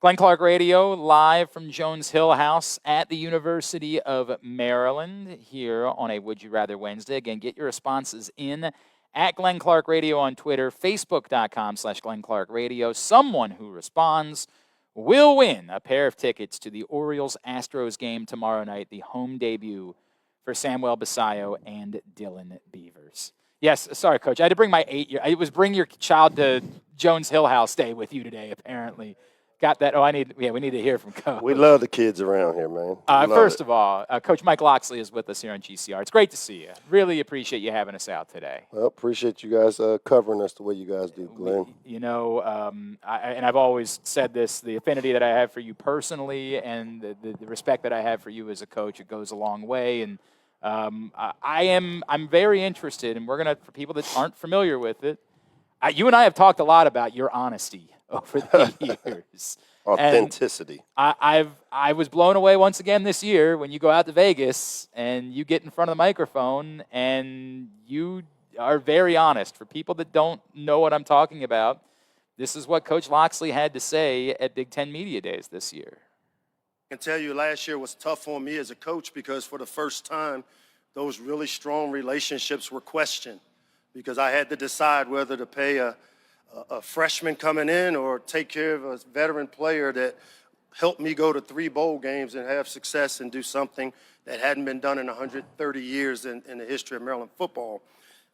Glenn Clark Radio, live from Jones Hill House at the University of Maryland here on a Would You Rather Wednesday. Again, get your responses in at Glenn Clark Radio on Twitter, Facebook.com/Glenn Clark Radio. Someone who responds will win a pair of tickets to the Orioles-Astros game tomorrow night, the home debut for Samuel Basayo and Dylan Beavers. Yes, sorry, Coach. I had to bring my 8-year. It was bring your child to Jones Hill House Day with you today, apparently. Got that? We need to hear from Coach. We love the kids around here, man. First of all, Coach Mike Locksley is with us here on GCR. It's great to see you. Really appreciate you having us out today. Well, appreciate you guys covering us the way you guys do, Glenn. I've always said this, the affinity that I have for you personally and the respect that I have for you as a coach, it goes a long way. And I'm very interested, and for people that aren't familiar with it, you and I have talked a lot about your honesty over the years. Authenticity. I was blown away once again this year when you go out to Vegas and you get in front of the microphone and you are very honest. For people that don't know what I'm talking about, this is what Coach Locksley had to say at Big Ten Media Days this year. I can tell you last year was tough on me as a coach because for the first time, those really strong relationships were questioned because I had to decide whether to pay a freshman coming in or take care of a veteran player that helped me go to 3 bowl games and have success and do something that hadn't been done in 130 years in the history of Maryland football.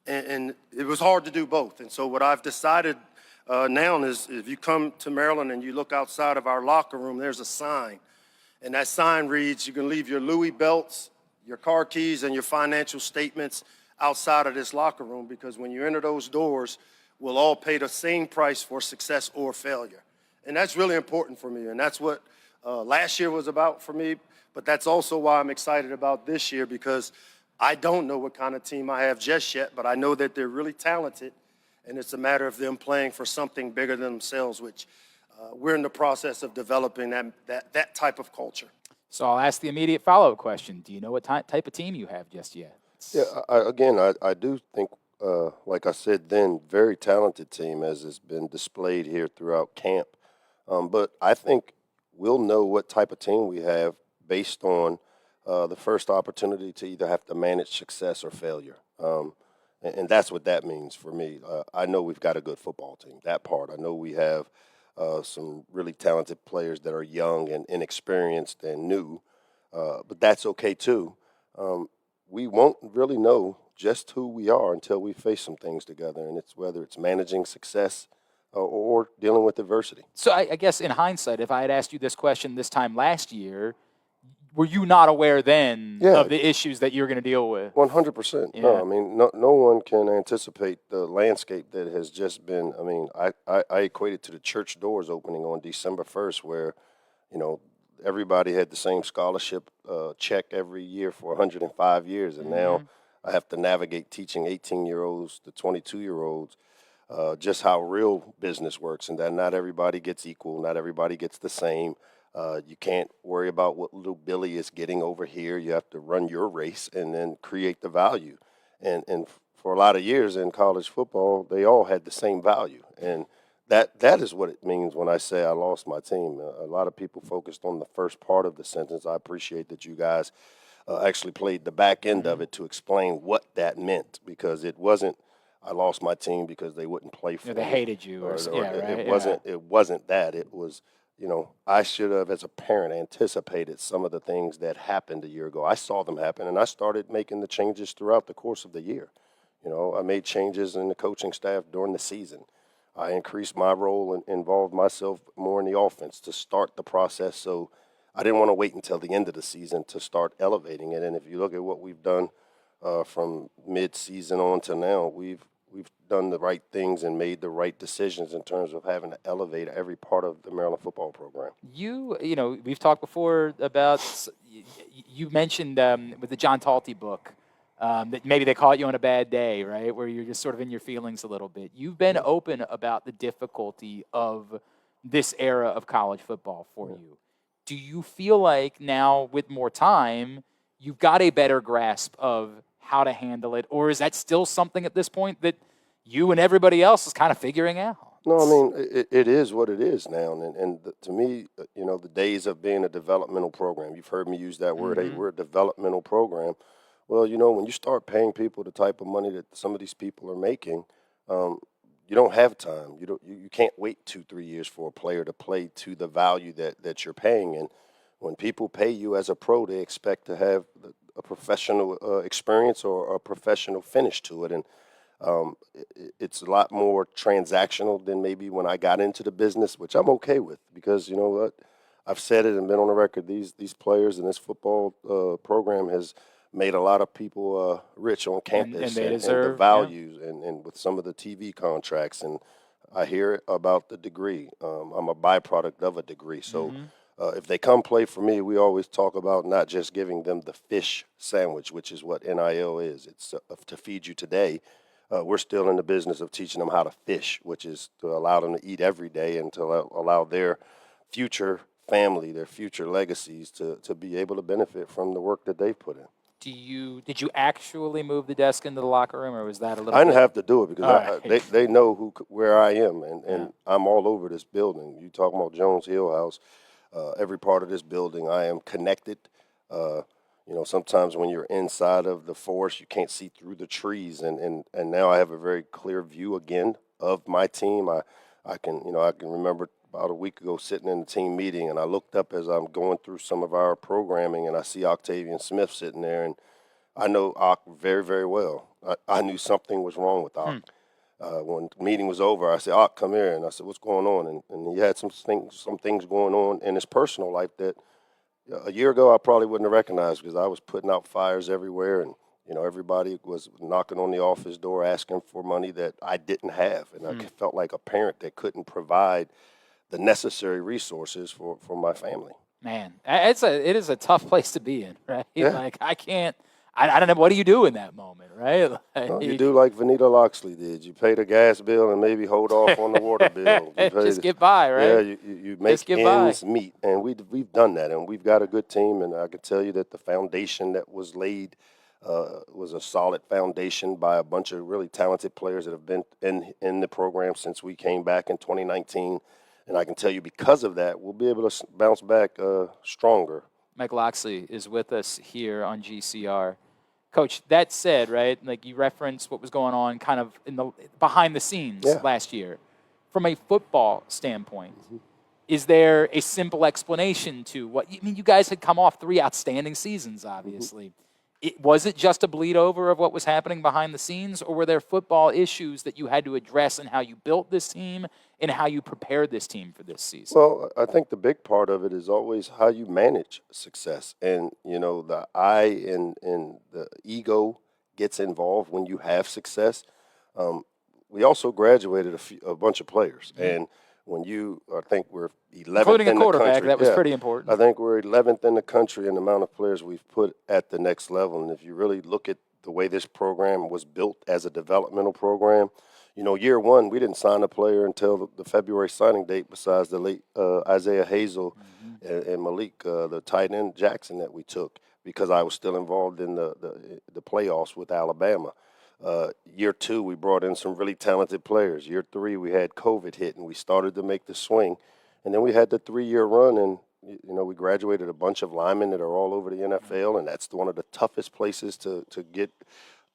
And it was hard to do both. And so what I've decided now is if you come to Maryland and you look outside of our locker room, there's a sign. And that sign reads, you can leave your Louis belts, your car keys, and your financial statements outside of this locker room because when you enter those doors, we'll all pay the same price for success or failure. And that's really important for me. And that's what last year was about for me. But that's also why I'm excited about this year because I don't know what kind of team I have just yet, but I know that they're really talented. And it's a matter of them playing for something bigger than themselves, which we're in the process of developing that type of culture. So I'll ask the immediate follow-up question. Do you know what type of team you have just yet? Yeah, I do think, like I said then, very talented team as has been displayed here throughout camp. But I think we'll know what type of team we have based on the first opportunity to either have to manage success or failure. And that's what that means for me. I know we've got a good football team, that part. I know we have some really talented players that are young and inexperienced and new, but that's okay too. We won't really know just who we are until we face some things together, and it's whether it's managing success or dealing with adversity. So I guess in hindsight, if I had asked you this question this time last year, were you not aware then of the issues that you're going to deal with? 100%. Yeah. No, I mean, no one can anticipate the landscape that has just been. I mean, I equate it to the church doors opening on December 1st where, everybody had the same scholarship check every year for 105 years, and now I have to navigate teaching 18-year-olds to 22-year-olds just how real business works, and that not everybody gets equal, not everybody gets the same. You can't worry about what little Billy is getting over here. You have to run your race and then create the value. And for a lot of years in college football, they all had the same value, and that is what it means when I say I lost my team. A lot of people focused on the first part of the sentence. I appreciate that you guys actually played the back end of it to explain what that meant, because it wasn't I lost my team because they wouldn't play for me. They hated you. It wasn't that. It was, I should have, as a parent, anticipated some of the things that happened a year ago. I saw them happen, and I started making the changes throughout the course of the year. I made changes in the coaching staff during the season. I increased my role and involved myself more in the offense to start the process. So I didn't want to wait until the end of the season to start elevating it. And if you look at what we've done from mid-season on to now, we've done the right things and made the right decisions in terms of having to elevate every part of the Maryland football program. We've talked before about, you mentioned with the John Talty book, that maybe they caught you on a bad day, right, where you're just sort of in your feelings a little bit. You've been open about the difficulty of this era of college football for you. Do you feel like now, with more time, you've got a better grasp of how to handle it, or is that still something at this point that you and everybody else is kind of figuring out? No, I mean, it is what it is now. To me, the days of being a developmental program, you've heard me use that word, hey, we're a developmental program. Well, when you start paying people the type of money that some of these people are making, you don't have time. You can't wait 2-3 years for a player to play to the value that you're paying. And when people pay you as a pro, they expect to have a professional experience or a professional finish to it. And it's a lot more transactional than maybe when I got into the business, which I'm okay with, because you know what? I've said it and been on the record. These players and this football program has made a lot of people rich on campus, and they and deserve the values, and with some of the TV contracts. And I hear about the degree. I'm a byproduct of a degree. So if they come play for me, we always talk about not just giving them the fish sandwich, which is what NIL is. It's to feed you today. We're still in the business of teaching them how to fish, which is to allow them to eat every day and to allow their future family, their future legacies to be able to benefit from the work that they've put in. Did you actually move the desk into the locker room, or was that a little? I didn't have to do it because Right. they know where I am, and I'm all over this building. You talking about Jones Hill House, every part of this building, I am connected. Sometimes when you're inside of the forest, you can't see through the trees, and now I have a very clear view again of my team. I can remember about a week ago sitting in the team meeting, and I looked up as I'm going through some of our programming, and I see Octavian Smith sitting there, and I know Ock very, very well. I knew something was wrong with Ock. When the meeting was over, I said, Ock, come here. And I said, what's going on? And he had some things going on in his personal life that a year ago I probably wouldn't have recognized, because I was putting out fires everywhere, and everybody was knocking on the office door asking for money that I didn't have. And I felt like a parent that couldn't provide the necessary resources for my family. Man, it is a tough place to be in, right? Yeah. Like I don't know, what do you do in that moment, right? No, you do like Vanita Locksley did. You pay the gas bill and maybe hold off on the water bill. Just get by, right? Yeah, you make ends meet, and we've done that, and we've got a good team. And I can tell you that the foundation that was laid was a solid foundation by a bunch of really talented players that have been in the program since we came back in 2019. And I can tell you, because of that, we'll be able to bounce back stronger. Mike Locksley is with us here on GCR. Coach, that said, right, like you referenced what was going on kind of in the behind the scenes last year. From a football standpoint, is there a simple explanation to what – I mean, you guys had come off 3 outstanding seasons, obviously. Was it just a bleed over of what was happening behind the scenes, or were there football issues that you had to address in how you built this team and how you prepared this team for this season? Well, I think the big part of it is always how you manage success. And, the I and the ego gets involved when you have success. We also graduated a bunch of players. And when I think we're 11th including in a quarterback, the country. that was pretty important. I think we're 11th in the country in the amount of players we've put at the next level. And if you really look at the way this program was built as a developmental program, year one, we didn't sign a player until the February signing date, besides the late Isaiah Hazel and Malik, the tight end Jackson that we took, because I was still involved in the playoffs with Alabama. Year two, we brought in some really talented players. Year three, we had COVID hit, and we started to make the swing. And then we had the 3-year run, and, we graduated a bunch of linemen that are all over the NFL, and that's one of the toughest places to get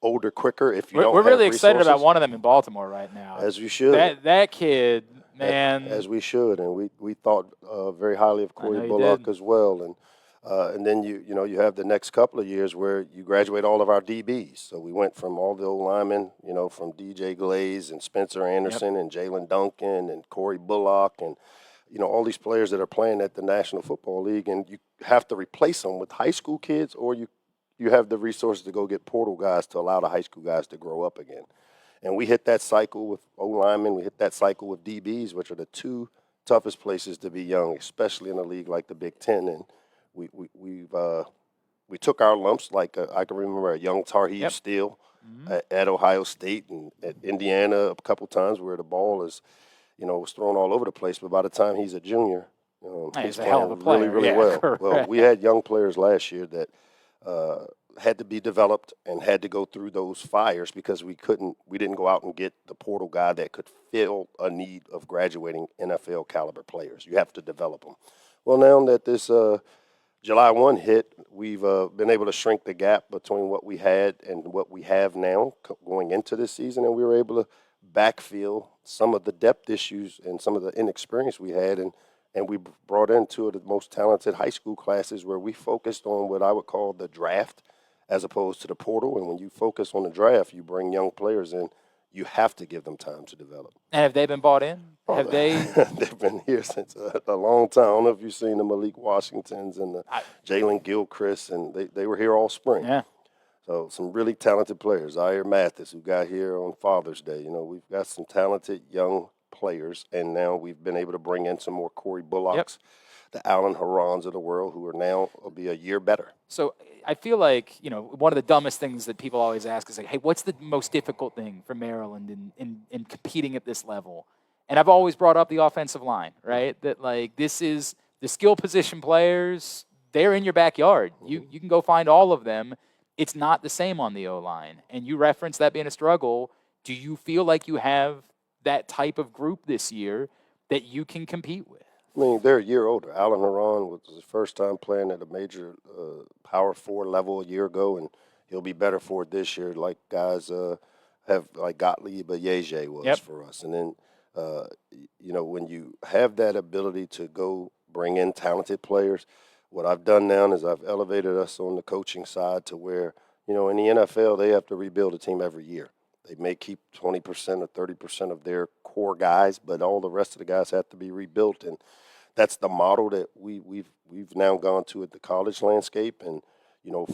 older quicker if you don't have We're really resources. excited about one of them in Baltimore right now. As we should. That kid, man. As we should, and we thought very highly of Corey Bullock as well. And then you have the next couple of years where you graduate all of our DBs. So we went from all the old linemen, from DJ Glaze and Spencer Anderson and Jalen Duncan and Corey Bullock and all these players that are playing at the National Football League, and you have to replace them with high school kids, or you have the resources to go get portal guys to allow the high school guys to grow up again. And we hit that cycle with O-linemen. We hit that cycle with DBs, which are the 2 toughest places to be young, especially in a league like the Big Ten. And we took our lumps, like I can remember a young Tar Heel Steele at Ohio State and at Indiana a couple times, where the ball is, was thrown all over the place. But by the time he's a junior, he's he's a hell of a playing player. really well. Well, we had young players last year that had to be developed and had to go through those fires because we didn't go out and get the portal guy that could fill a need of graduating NFL caliber players. You have to develop them. Well, now that this July 1 hit, we've been able to shrink the gap between what we had and what we have now going into this season, and we were able to backfill some of the depth issues and some of the inexperience we had, and we brought into the most talented high school classes where we focused on what I would call the draft as opposed to the portal. And when you focus on the draft, you bring young players in, you have to give them time to develop. And have they been bought in? Have they? They've been here since a long time. I don't know if you've seen the Malik Washingtons and the Jalen Gilchrist, and they were here all spring. Yeah. So some really talented players. Zaire Mathis, who got here on Father's Day. We've got some talented young players, and now we've been able to bring in some more Corey Bullocks, the Alan Harons of the world, who are now will be a year better. So I feel like, one of the dumbest things that people always ask is like, hey, what's the most difficult thing for Maryland in competing at this level? And I've always brought up the offensive line, right? That, like, this is the skill position players, they're in your backyard. You can go find all of them. It's not the same on the O-line. And you referenced that being a struggle. Do you feel like you have that type of group this year that you can compete with? I mean, they're a year older. Alan Haran was his first time playing at a major Power 4 level a year ago, and he'll be better for it this year, like guys have, like Gottlieb Yeje was for us. And then, when you have that ability to go bring in talented players, what I've done now is I've elevated us on the coaching side to where, in the NFL, they have to rebuild a team every year. They may keep 20% or 30% of their core guys, but all the rest of the guys have to be rebuilt. And that's the model that we've now gone to at the college landscape. And,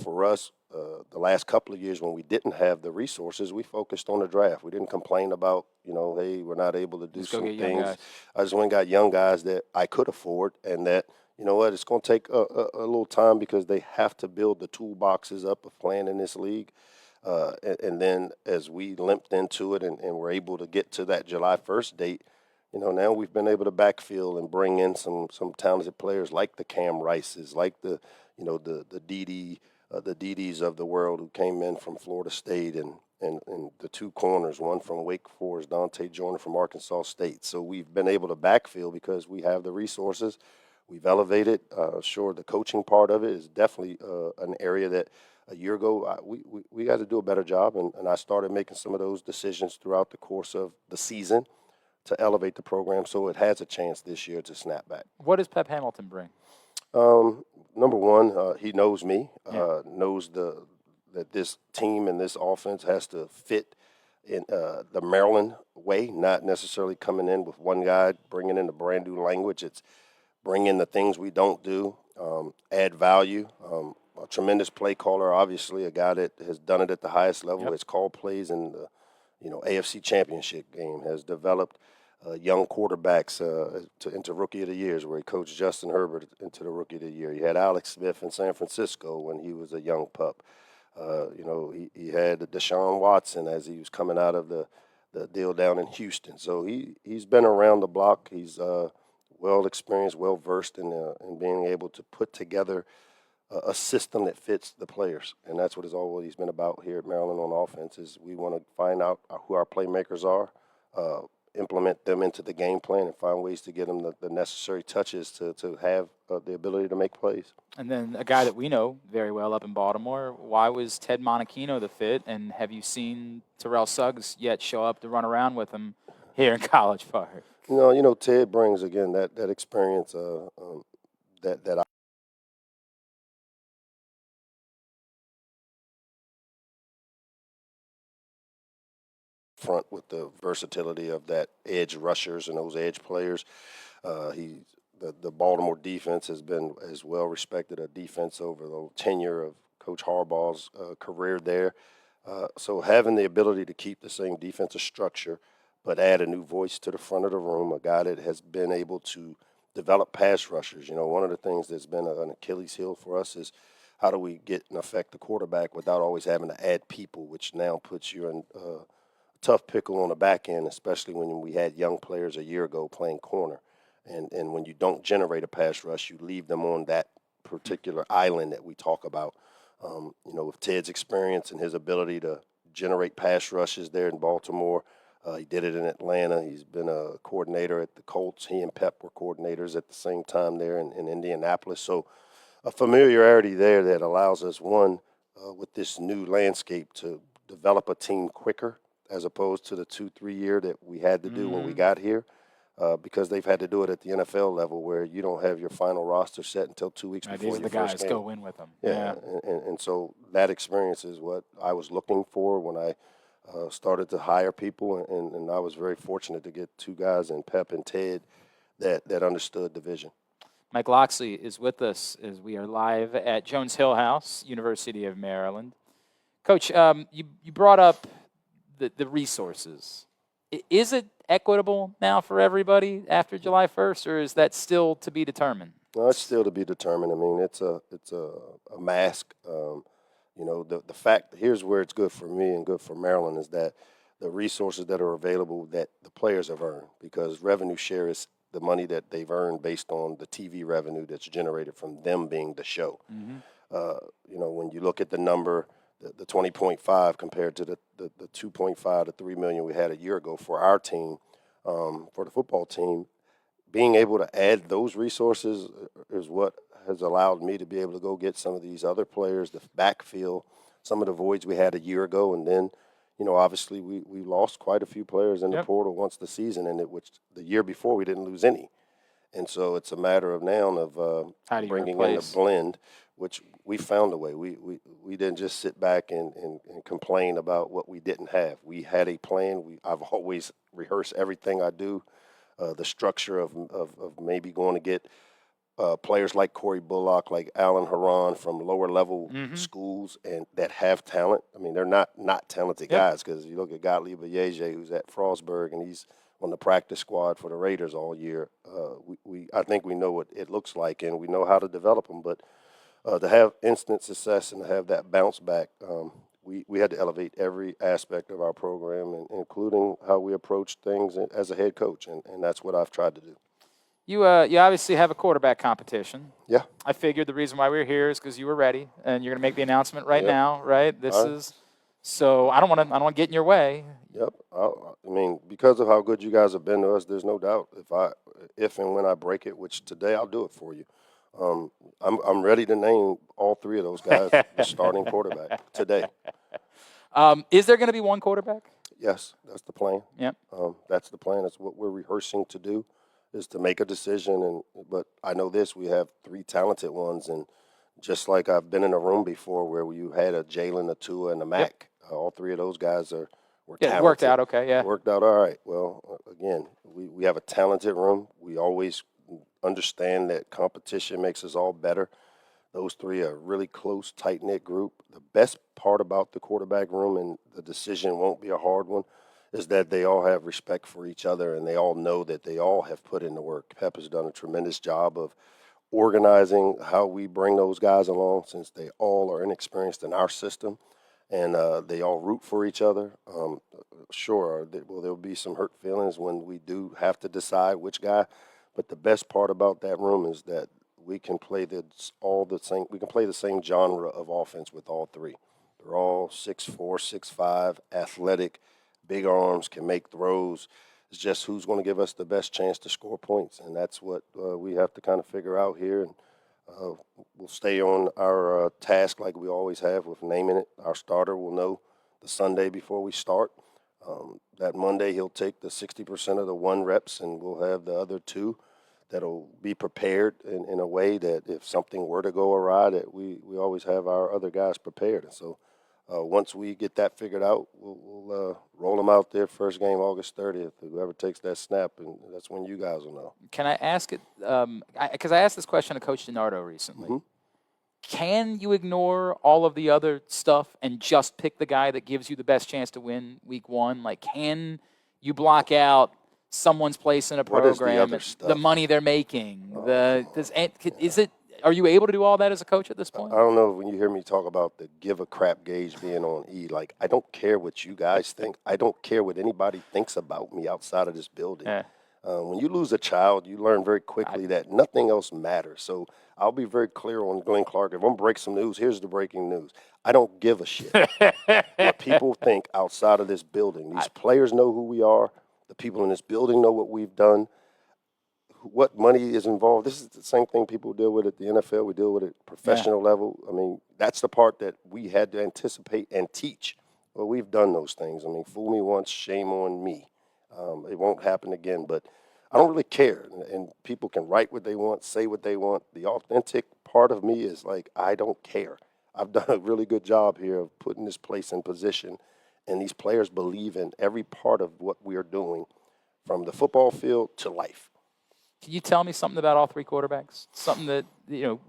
for us, the last couple of years when we didn't have the resources, we focused on the draft. We didn't complain about, hey, we're not able to do some things. I just went and got young guys that I could afford, and that, it's going to take a little time because they have to build the toolboxes up of playing in this league. And then as we limped into it and were able to get to that July 1st date, now we've been able to backfill and bring in some talented players like the Cam Rices, like the DDs of the world who came in from Florida State, and the two corners, one from Wake Forest, Dante Joyner from Arkansas State. So we've been able to backfill because we have the resources. We've elevated. Sure, the coaching part of it is definitely an area that a year ago we got to do a better job, and I started making some of those decisions throughout the course of the season to elevate the program so it has a chance this year to snap back. What does Pep Hamilton bring? Number one, he knows me, knows that this team and this offense has to fit in the Maryland way, not necessarily coming in with one guy, bringing in a brand new language. It's bring in the things we don't do, add value. A tremendous play caller, obviously, a guy that has done it at the highest level, has called plays in the AFC Championship game, has developed young quarterbacks into Rookie of the Years, where he coached Justin Herbert into the Rookie of the Year. He had Alex Smith in San Francisco when he was a young pup. He had Deshaun Watson as he was coming out of the deal down in Houston. So he's been around the block. He's well experienced, well versed in being able to put together a system that fits the players, and that's what it's always been about here at Maryland on offense. Is we want to find out who our playmakers are, implement them into the game plan, and find ways to get them the necessary touches to have the ability to make plays. And then a guy that we know very well up in Baltimore, why was Ted Monachino the fit, and have you seen Terrell Suggs yet show up to run around with him here in College Park? Ted brings, again, that experience that I front with the versatility of that edge rushers and those edge players. The Baltimore defense has been as well respected a defense over the tenure of Coach Harbaugh's career there. So having the ability to keep the same defensive structure but add a new voice to the front of the room, a guy that has been able to develop pass rushers. One of the things that's been an Achilles heel for us is how do we get and affect the quarterback without always having to add people, which now puts you in tough pickle on the back end, especially when we had young players a year ago playing corner. And when you don't generate a pass rush, you leave them on that particular island that we talk about. With Ted's experience and his ability to generate pass rushes there in Baltimore. He did it in Atlanta. He's been a coordinator at the Colts. He and Pep were coordinators at the same time there in Indianapolis. So a familiarity there that allows us, one, with this new landscape to develop a team quicker as opposed to the 2-3 year that we had to do when we got here. Because they've had to do it at the NFL level where you don't have your final roster set until 2 weeks before your first game. These are the guys go in with them. Yeah. And so that experience is what I was looking for when I started to hire people, and I was very fortunate to get two guys in Pep and Ted that understood the vision. Mike Locksley is with us as we are live at Jones Hill House, University of Maryland. Coach, you brought up the resources. Is it equitable now for everybody after July 1st, or is that still to be determined? No, it's still to be determined. I mean, it's a mask. The fact, here's where it's good for me and good for Maryland is that the resources that are available that the players have earned, because revenue share is the money that they've earned based on the TV revenue that's generated from them being the show. When you look at the number, the 20.5 compared to the 2.5 to 3 million we had a year ago for our team, for the football team, being able to add those resources is what has allowed me to be able to go get some of these other players to backfill some of the voids we had a year ago. And then, obviously we lost quite a few players in the portal once the season ended, which the year before we didn't lose any. And so it's a matter of now of bringing in the blend, which we found a way. We didn't just sit back and complain about what we didn't have. We had a plan. I've always rehearsed everything I do, the structure of maybe going to get players like Corey Bullock, like Alan Haran from lower level schools and that have talent. I mean, they're not talented guys, because you look at Gottlieb Ayeje, who's at Frostburg, and he's on the practice squad for the Raiders all year. I think we know what it looks like, and we know how to develop them. But to have instant success and to have that bounce back, we had to elevate every aspect of our program, including how we approach things as a head coach, and that's what I've tried to do. You obviously have a quarterback competition. Yeah. I figured the reason why we were here is because you were ready, and you're going to make the announcement right now, right? So I don't want to get in your way. Yep. I mean, because of how good you guys have been to us, there's no doubt if and when I break it, which today I'll do it for you. I'm ready to name all three of those guys the starting quarterback today. Is there going to be one quarterback? Yes, that's the plan. Yep. That's the plan. That's what we're rehearsing to do, is to make a decision. But I know this: we have three talented ones, and just like I've been in a room before where you had a Jalen, a Tua, and a Mac, all three of those guys were talented. It worked out okay. Yeah, worked out all right. Well, again, we have a talented room. We always understand that competition makes us all better. Those three are a really close, tight-knit group. The best part about the quarterback room, and the decision won't be a hard one, is that they all have respect for each other, and they all know that they all have put in the work. Pep has done a tremendous job of organizing how we bring those guys along, since they all are inexperienced in our system, and they all root for each other. Sure, there'll be some hurt feelings when we do have to decide which guy, but the best part about that room is that we can play the same genre of offense with all three. They're all 6'4", 6'5", athletic, big arms, can make throws. It's just who's going to give us the best chance to score points, and that's what we have to kind of figure out here. And we'll stay on our task like we always have with naming it. Our starter will know the Sunday before we start. That Monday he'll take the 60% of the 1 reps, and we'll have the other 2 that'll be prepared in a way that if something were to go awry, that we always have our other guys prepared. And so once we get that figured out, we'll roll them out there first game August 30th. Whoever takes that snap, and that's when you guys will know. Can I ask it? Because I asked this question to Coach DiNardo recently. Mm-hmm. Can you ignore all of the other stuff and just pick the guy that gives you the best chance to win week 1? Like, can you block out someone's place in a program, the money they're making? Are you able to do all that as a coach at this point? I don't know. When you hear me talk about the give a crap gauge being on E, like, I don't care what you guys think. I don't care what anybody thinks about me outside of this building. Yeah. When you lose a child, you learn very quickly that nothing else matters. So I'll be very clear on Glenn Clark. If I'm breaking some news, here's the breaking news. I don't give a shit what people think outside of this building. These players know who we are. The people in this building know what we've done. What money is involved. This is the same thing people deal with at the NFL. We deal with it at professional level. I mean, that's the part that we had to anticipate and teach. Well, we've done those things. I mean, fool me once, shame on me. It won't happen again, but I don't really care. And people can write what they want, say what they want. The authentic part of me is like, I don't care. I've done a really good job here of putting this place in position, and these players believe in every part of what we are doing, from the football field to life. Can you tell me something about all three quarterbacks? Something that,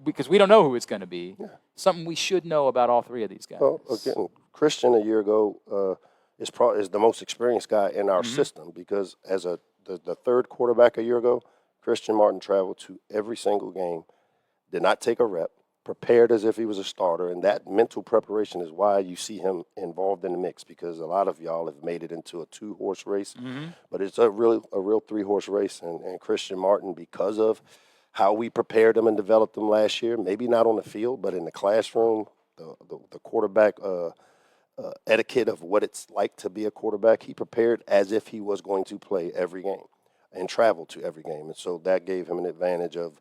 because we don't know who it's going to be. Yeah. Something we should know about all three of these guys. Well, again, Christian a year ago is the most experienced guy in our system, because as the third quarterback a year ago, Christian Martin traveled to every single game, did not take a rep, prepared as if he was a starter, and that mental preparation is why you see him involved in the mix, because a lot of y'all have made it into a 2-horse race, but it's a real 3-horse race, and Christian Martin, because of how we prepared him and developed him last year, maybe not on the field, but in the classroom, the quarterback etiquette of what it's like to be a quarterback, he prepared as if he was going to play every game and travel to every game, and so that gave him an advantage of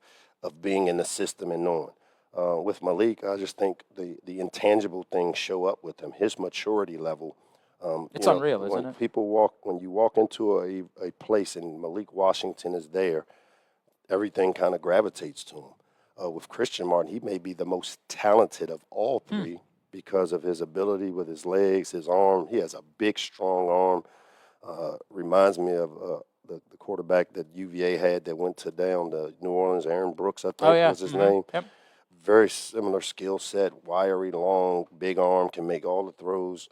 being in the system and knowing. With Malik, I just think the intangible things show up with him. His maturity level. It's unreal, isn't it? When you walk into a place and Malik Washington is there, everything kind of gravitates to him. With Christian Martin, he may be the most talented of all three because of his ability with his legs, his arm. He has a big, strong arm. Reminds me of the quarterback that UVA had that went down to New Orleans, Aaron Brooks, I think was his name. Yep. Very similar skill set, wiry, long, big arm, can make all the throws.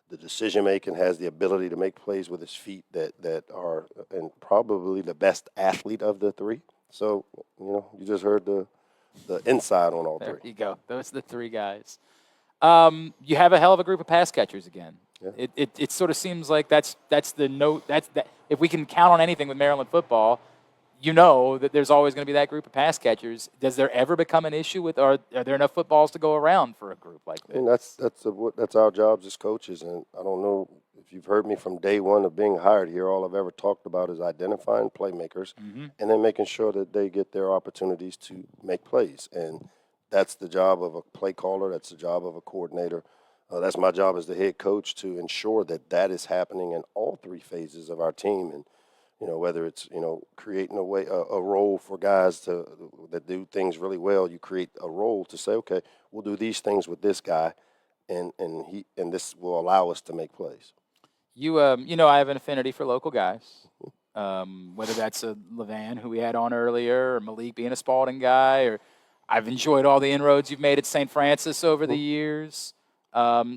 The decision-making, has the ability to make plays with his feet that are, and probably the best athlete of the three. So, you just heard the inside on all three. There you go. Those are the three guys. You have a hell of a group of pass catchers again. Yeah. It sort of seems like that's the note. That if we can count on anything with Maryland football, that there's always going to be that group of pass catchers. Does there ever become an issue with, are there enough footballs to go around for a group like that? And that's our jobs as coaches. And I don't know if you've heard me from day one of being hired here. All I've ever talked about is identifying playmakers and then making sure that they get their opportunities to make plays. And that's the job of a play caller. That's the job of a coordinator. That's my job as the head coach, to ensure that is happening in all three phases of our team. And whether it's, creating a role for guys that do things really well, you create a role to say, okay, we'll do these things with this guy, and this will allow us to make plays. I have an affinity for local guys, whether that's a Levan, who we had on earlier, or Malik being a Spalding guy, or I've enjoyed all the inroads you've made at St. Francis over the years.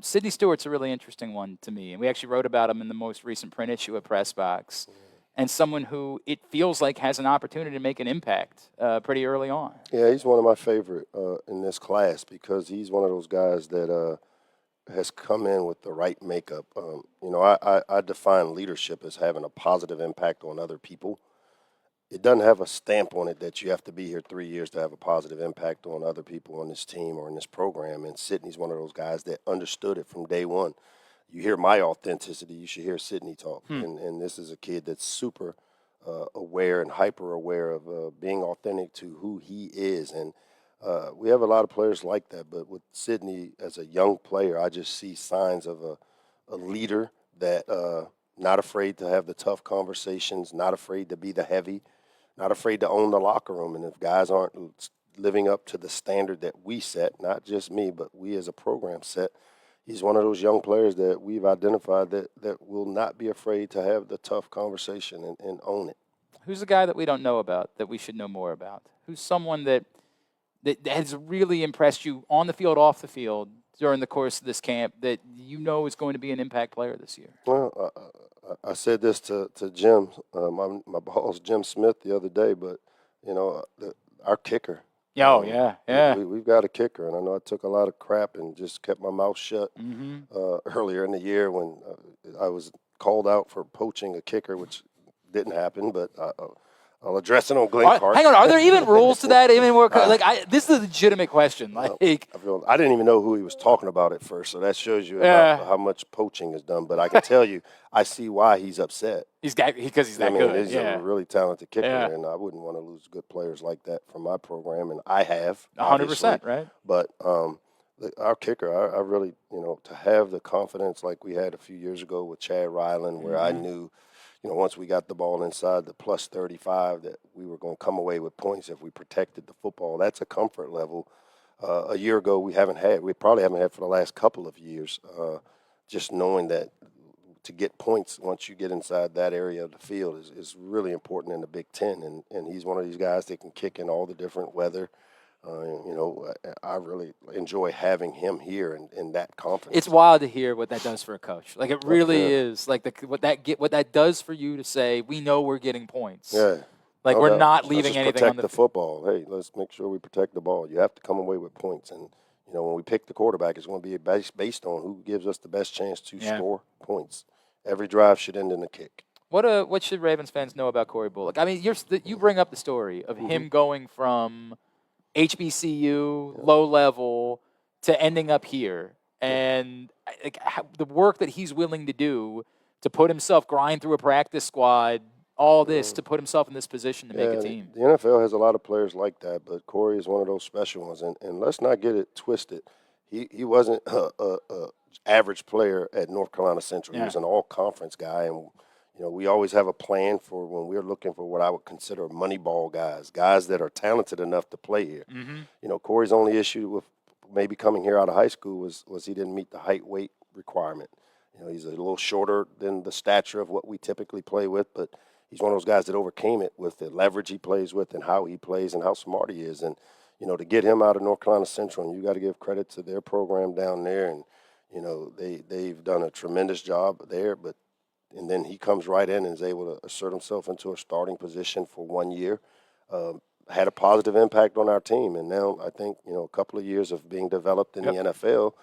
Sidney Stewart's a really interesting one to me, and we actually wrote about him in the most recent print issue of Press Box. And someone who it feels like has an opportunity to make an impact pretty early on. Yeah, he's one of my favorite in this class, because he's one of those guys that has come in with the right makeup. I define leadership as having a positive impact on other people. It doesn't have a stamp on it that you have to be here 3 years to have a positive impact on other people on this team or in this program. And Sidney's one of those guys that understood it from day one. You hear my authenticity, you should hear Sidney talk. And this is a kid that's super aware and hyper aware of being authentic to who he is. And we have a lot of players like that, but with Sidney as a young player, I just see signs of a leader that not afraid to have the tough conversations, not afraid to be the heavy, not afraid to own the locker room. And if guys aren't living up to the standard that we set, not just me, but we as a program set, he's one of those young players that we've identified that will not be afraid to have the tough conversation and own it. Who's the guy that we don't know about that we should know more about? Who's someone that has really impressed you on the field, off the field, during the course of this camp, that is going to be an impact player this year? Well, I said this to Jim, my boss, Jim Smith, the other day, but, our kicker. Oh, yeah. We've got a kicker, and I know I took a lot of crap and just kept my mouth shut earlier in the year when I was called out for poaching a kicker, which didn't happen, but I'll address it on Glenn Clark. Hang on, are there even rules to that? I mean, this is a legitimate question. I didn't even know who he was talking about at first, so that shows you about how much poaching is done. But I can tell you, I see why he's upset. Because he's that good. He's a really talented kicker, and I wouldn't want to lose good players like that from my program, and I have 100%, right? But our kicker, I really, to have the confidence like we had a few years ago with Chad Ryland, where I knew, once we got the ball inside the plus 35, that we were going to come away with points if we protected the football. That's a comfort level. A year ago, we probably haven't had for the last couple of years, just knowing that to get points once you get inside that area of the field is really important in the Big Ten. And he's one of these guys that can kick in all the different weather. I really enjoy having him here and that confidence. It's wild to hear what that does for a coach. Like, it really is. Like, what that does for you to say, we know we're getting points. Yeah. Like, we're not leaving anything on the football. Hey, let's make sure we protect the ball. You have to come away with points. And, when we pick the quarterback, it's going to be based on who gives us the best chance to score points. Every drive should end in a kick. What should Ravens fans know about Corey Bullock? I mean, you bring up the story of him going from HBCU, low level, to ending up here. And the work that he's willing to do to put himself, grind through a practice squad, all this to put himself in this position to make a team. The NFL has a lot of players like that, but Corey is one of those special ones. And let's not get it twisted. He wasn't a average player at North Carolina Central. He was an all-conference guy, and we always have a plan for when we're looking for what I would consider money ball guys that are talented enough to play here. Corey's only issue with maybe coming here out of high school was he didn't meet the height-weight requirement. He's a little shorter than the stature of what we typically play with, but he's one of those guys that overcame it with the leverage he plays with and how he plays and how smart he is. And, to get him out of North Carolina Central, and you got to give credit to their program down there, and, they've done a tremendous job there, and then he comes right in and is able to assert himself into a starting position for 1 year. Had a positive impact on our team. And now I think, a couple of years of being developed in the NFL,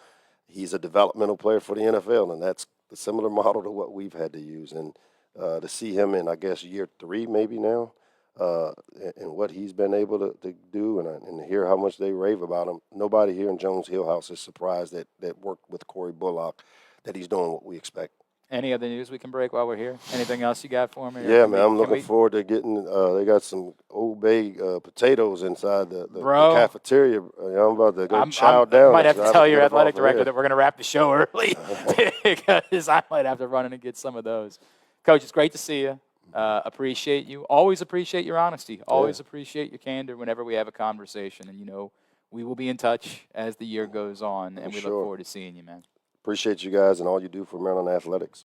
he's a developmental player for the NFL. And that's a similar model to what we've had to use. And to see him in, I guess, year 3 maybe now, and what he's been able to do and to hear how much they rave about him, nobody here in Jones Hill House is surprised that worked with Corey Bullock that he's doing what we expect. Any other news we can break while we're here? Anything else you got for me? Yeah, man, I'm looking forward to getting they got some Old Bay potatoes inside the cafeteria. I'm about to go chow down. I might have to tell your athletic director that we're going to wrap the show early because I might have to run in and get some of those. Coach, it's great to see you. Appreciate you. Always appreciate your honesty. Always appreciate your candor whenever we have a conversation. And, we will be in touch as the year goes on, and we look forward to seeing you, man. Appreciate you guys and all you do for Maryland athletics.